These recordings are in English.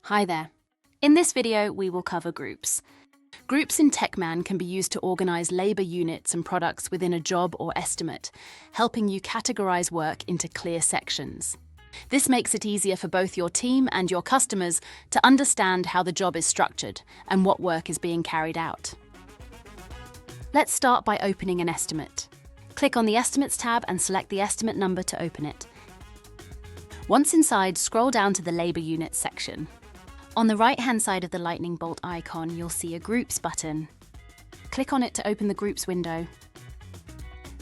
Hi there. In this video, we will cover groups. Groups in TechMan can be used to organize labor units and products within a job or estimate, helping you categorize work into clear sections. This makes it easier for both your team and your customers to understand how the job is structured and what work is being carried out. Let's start by opening an estimate. Click on the Estimates tab and select the estimate number to open it. Once inside, scroll down to the Labor Units section. On the right-hand side of the lightning bolt icon, you'll see a Groups button. Click on it to open the Groups window.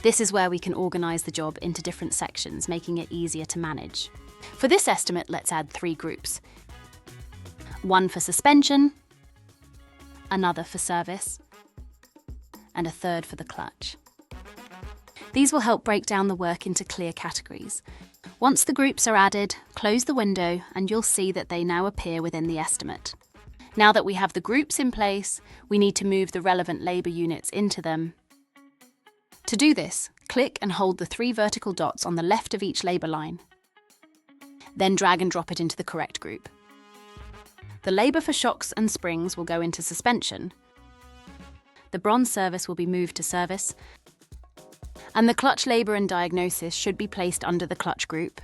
This is where we can organize the job into different sections, making it easier to manage. For this estimate, let's add 3 groups. One for suspension, another for service, and a third for the clutch. These will help break down the work into clear categories. Once the groups are added, close the window and you'll see that they now appear within the estimate. Now that we have the groups in place, we need to move the relevant labor units into them. To do this, click and hold the 3 vertical dots on the left of each labor line. Then drag and drop it into the correct group. The labor for shocks and springs will go into suspension. The bronze service will be moved to service. And the clutch labor and diagnosis should be placed under the clutch group.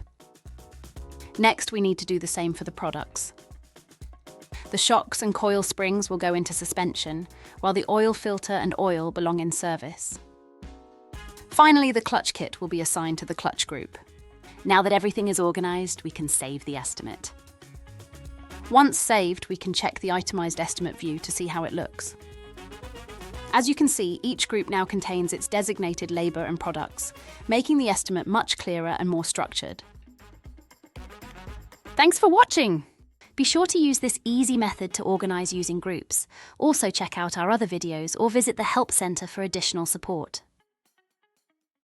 Next, we need to do the same for the products. The shocks and coil springs will go into suspension, while the oil filter and oil belong in service. Finally, the clutch kit will be assigned to the clutch group. Now that everything is organized, we can save the estimate. Once saved, we can check the itemized estimate view to see how it looks. As you can see, each group now contains its designated labor and products, making the estimate much clearer and more structured. Thanks for watching! Be sure to use this easy method to organize using groups. Also check out our other videos or visit the Help Center for additional support.